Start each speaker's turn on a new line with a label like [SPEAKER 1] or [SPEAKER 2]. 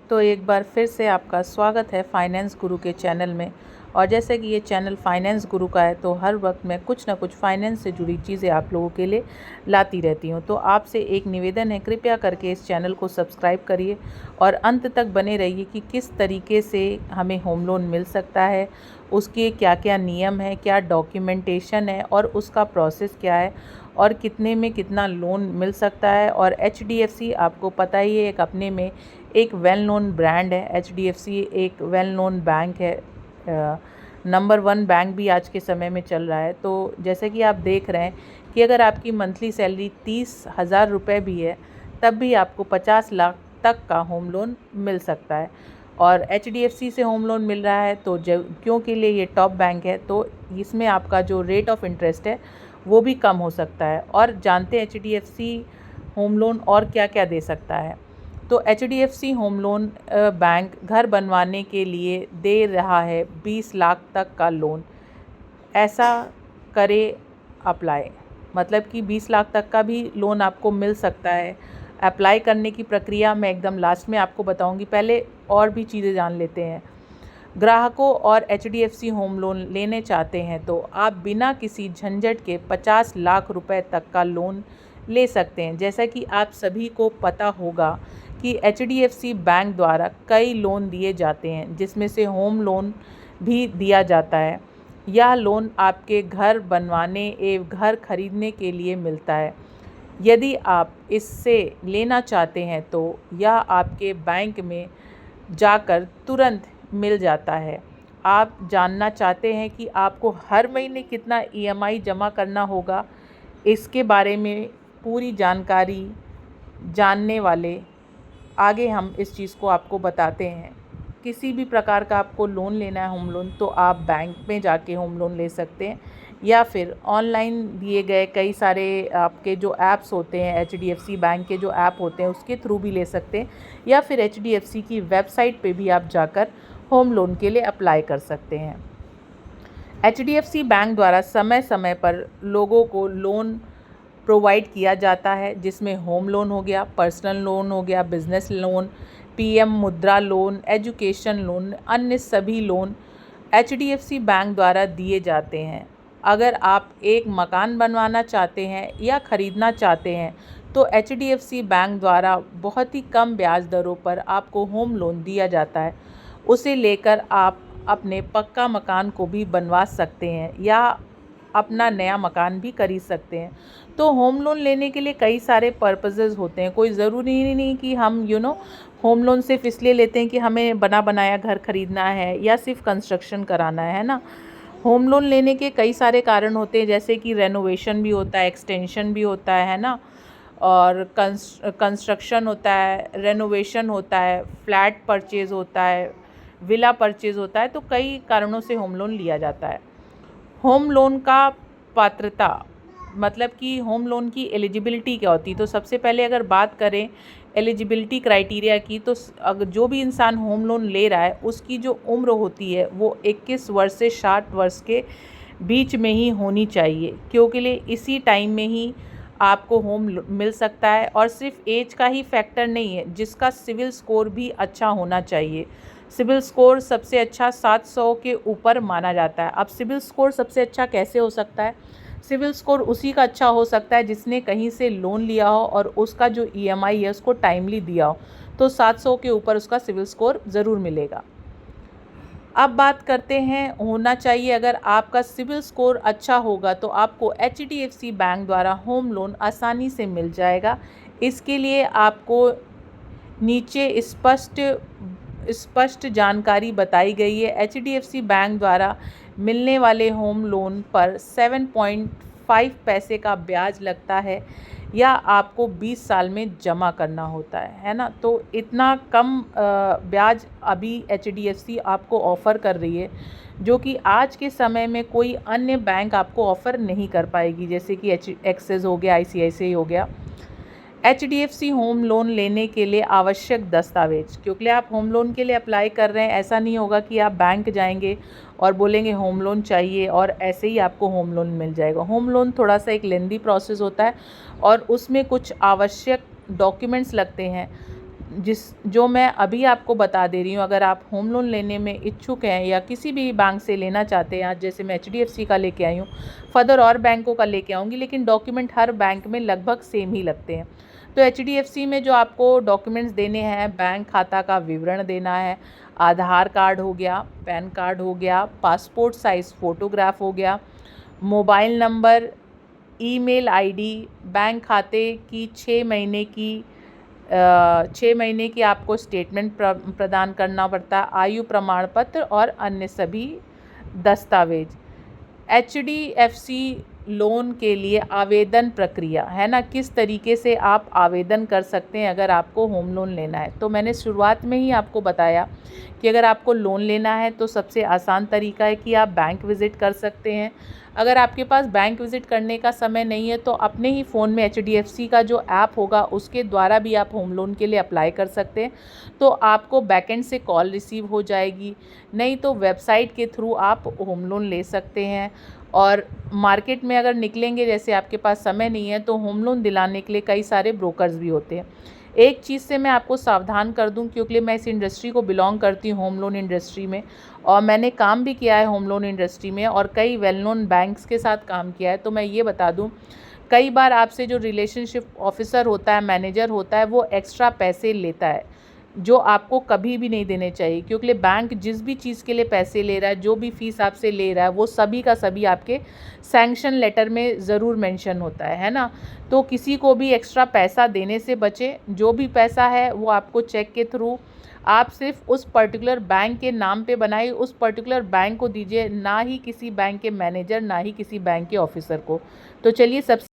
[SPEAKER 1] तो एक बार फिर से आपका स्वागत है फाइनेंस गुरु के चैनल में। और जैसे कि ये चैनल फाइनेंस गुरु का है तो हर वक्त मैं कुछ ना कुछ फाइनेंस से जुड़ी चीज़ें आप लोगों के लिए लाती रहती हूँ। तो आपसे एक निवेदन है, कृपया करके इस चैनल को सब्सक्राइब करिए और अंत तक बने रहिए कि किस तरीके से हमें होम लोन मिल सकता है, उसके क्या क्या नियम है, क्या डॉक्यूमेंटेशन है और उसका प्रोसेस क्या है और कितने में कितना लोन मिल सकता है। और HDFC आपको पता ही है, एक अपने में एक वेल नोन ब्रांड है। HDFC एक वेल नोन बैंक है, नंबर 1 बैंक भी आज के समय में चल रहा है। तो जैसे कि आप देख रहे हैं कि अगर आपकी मंथली सैलरी 30,000 रुपये भी है तब भी आपको 50 लाख तक का होम लोन मिल सकता है। और HDFC से होम लोन मिल रहा है तो क्योंकि लिए ये टॉप बैंक है तो इसमें आपका जो रेट ऑफ इंटरेस्ट है वो भी कम हो सकता है। और जानते हैं HDFC होम लोन और क्या क्या दे सकता है। तो HDFC होम लोन बैंक घर बनवाने के लिए दे रहा है 20 लाख तक का लोन। ऐसा करे अप्लाई, मतलब कि 20 लाख तक का भी लोन आपको मिल सकता है। अप्लाई करने की प्रक्रिया मैं एकदम लास्ट में आपको बताऊंगी, पहले और भी चीज़ें जान लेते हैं। ग्राहकों और HDFC होम लोन लेने चाहते हैं तो आप बिना किसी झंझट के 50 लाख रुपए तक का लोन ले सकते हैं। जैसा कि आप सभी को पता होगा कि HDFC बैंक द्वारा कई लोन दिए जाते हैं जिसमें से होम लोन भी दिया जाता है। यह लोन आपके घर बनवाने एवं घर खरीदने के लिए मिलता है। यदि आप इससे लेना चाहते हैं तो यह आपके बैंक में जाकर तुरंत मिल जाता है। आप जानना चाहते हैं कि आपको हर महीने कितना EMI जमा करना होगा, इसके बारे में पूरी जानकारी जानने वाले आगे हम इस चीज़ को आपको बताते हैं। किसी भी प्रकार का आपको लोन लेना है होम लोन तो आप बैंक में जाके होम लोन ले सकते हैं या फिर ऑनलाइन दिए गए कई सारे आपके जो ऐप्स होते हैं, HDFC बैंक के जो ऐप होते हैं उसके थ्रू भी ले सकते हैं या फिर HDFC की वेबसाइट पे भी आप जाकर होम लोन के लिए अप्लाई कर सकते हैं। HDFC बैंक द्वारा समय समय पर लोगों को लोन प्रोवाइड किया जाता है जिसमें होम लोन हो गया, पर्सनल लोन हो गया, बिजनेस लोन, PM मुद्रा लोन, एजुकेशन लोन, अन्य सभी लोन HDFC बैंक द्वारा दिए जाते हैं। अगर आप एक मकान बनवाना चाहते हैं या ख़रीदना चाहते हैं तो HDFC बैंक द्वारा बहुत ही कम ब्याज दरों पर आपको होम लोन दिया जाता है। उसे लेकर आप अपने पक्का मकान को भी बनवा सकते हैं या अपना नया मकान भी खरीद सकते हैं। तो होम लोन लेने के लिए कई सारे पर्पसेस होते हैं। कोई ज़रूरी नहीं कि हम होम लोन सिर्फ इसलिए लेते हैं कि हमें बना बनाया घर खरीदना है या सिर्फ कंस्ट्रक्शन कराना है ना। होम लोन लेने के कई सारे कारण होते हैं, जैसे कि रेनोवेशन भी होता है, एक्सटेंशन भी होता है ना, और कंस्ट्रक्शन होता है, रेनोवेशन होता है, फ्लैट परचेज़ होता है, विला परचेज़ होता है। तो कई कारणों से होम लोन लिया जाता है। होम लोन का पात्रता, मतलब कि होम लोन की एलिजिबिलिटी क्या होती है। तो सबसे पहले अगर बात करें एलिजिबिलिटी क्राइटेरिया की तो अगर जो भी इंसान होम लोन ले रहा है उसकी जो उम्र होती है वो 21 वर्ष से 60 वर्ष के बीच में ही होनी चाहिए, क्योंकि लिए इसी टाइम में ही आपको होम मिल सकता है। और सिर्फ एज का ही फैक्टर नहीं है, जिसका सिविल स्कोर भी अच्छा होना चाहिए। सिविल स्कोर सबसे अच्छा 700 के ऊपर माना जाता है। अब सिविल स्कोर सबसे अच्छा कैसे हो सकता है? सिविल स्कोर उसी का अच्छा हो सकता है जिसने कहीं से लोन लिया हो और उसका जो EMI है उसको टाइमली दिया हो, तो 700 के ऊपर उसका सिविल स्कोर ज़रूर मिलेगा। अब बात करते हैं होना चाहिए, अगर आपका सिविल स्कोर अच्छा होगा तो आपको HDFC बैंक द्वारा होम लोन आसानी से मिल जाएगा। इसके लिए आपको नीचे स्पष्ट जानकारी बताई गई है। HDFC बैंक द्वारा मिलने वाले होम लोन पर 7.5 पैसे का ब्याज लगता है या आपको 20 साल में जमा करना होता है ना। तो इतना कम ब्याज अभी HDFC आपको ऑफ़र कर रही है, जो कि आज के समय में कोई अन्य बैंक आपको ऑफ़र नहीं कर पाएगी, जैसे कि एक्सिस हो गया, ICICI हो गया। HDFC होम लोन लेने के लिए आवश्यक दस्तावेज, क्योंकि आप होम लोन के लिए अप्लाई कर रहे हैं, ऐसा नहीं होगा कि आप बैंक जाएंगे और बोलेंगे होम लोन चाहिए और ऐसे ही आपको होम लोन मिल जाएगा। होम लोन थोड़ा सा एक लेंदी प्रोसेस होता है और उसमें कुछ आवश्यक डॉक्यूमेंट्स लगते हैं। जो मैं अभी आपको बता दे रही हूँ, अगर आप होम लोन लेने में इच्छुक हैं या किसी भी बैंक से लेना चाहते हैं, आज जैसे मैं HDFC का लेके आई हूँ, फर्दर और बैंकों का लेके आऊँगी, लेकिन डॉक्यूमेंट हर बैंक में लगभग सेम ही लगते हैं। तो HDFC में जो आपको डॉक्यूमेंट्स देने हैं, बैंक खाता का विवरण देना है, आधार कार्ड हो गया, पैन कार्ड हो गया, पासपोर्ट साइज़ फ़ोटोग्राफ हो गया, mobile number, email ID, bank खाते की 6 महीने की आपको स्टेटमेंट प्रदान करना पड़ता है, आयु प्रमाण पत्र और अन्य सभी दस्तावेज। HDFC लोन के लिए आवेदन प्रक्रिया है ना, किस तरीके से आप आवेदन कर सकते हैं अगर आपको होम लोन लेना है। तो मैंने शुरुआत में ही आपको बताया कि अगर आपको लोन लेना है तो सबसे आसान तरीका है कि आप बैंक विज़िट कर सकते हैं। अगर आपके पास बैंक विज़िट करने का समय नहीं है तो अपने ही फ़ोन में HDFC का जो ऐप होगा उसके द्वारा भी आप होम लोन के लिए अप्लाई कर सकते हैं। तो आपको बैकएंड से कॉल रिसीव हो जाएगी, नहीं तो वेबसाइट के थ्रू आप होम लोन ले सकते हैं। और मार्केट में अगर निकलेंगे, जैसे आपके पास समय नहीं है, तो होम लोन दिलाने के लिए कई सारे ब्रोकर्स भी होते हैं। एक चीज़ से मैं आपको सावधान कर दूं, क्योंकि मैं इस इंडस्ट्री को बिलोंग करती हूं, होम लोन इंडस्ट्री में, और मैंने काम भी किया है होम लोन इंडस्ट्री में और कई वेल नोन बैंक्स के साथ काम किया है। तो मैं ये बता दूं, कई बार आपसे जो रिलेशनशिप ऑफिसर होता है, मैनेजर होता है, वो एक्स्ट्रा पैसे लेता है जो आपको कभी भी नहीं देने चाहिए, क्योंकि बैंक जिस भी चीज़ के लिए पैसे ले रहा है, जो भी फीस आपसे ले रहा है, वो सभी का सभी आपके सैंक्शन लेटर में ज़रूर मेंशन होता है ना। तो किसी को भी एक्स्ट्रा पैसा देने से बचें। जो भी पैसा है वो आपको चेक के थ्रू आप सिर्फ उस पर्टिकुलर बैंक के नाम पे बनाइए, उस पर्टिकुलर बैंक को दीजिए, ना ही किसी बैंक के मैनेजर, ना ही किसी बैंक के ऑफिसर को। तो चलिए सबसे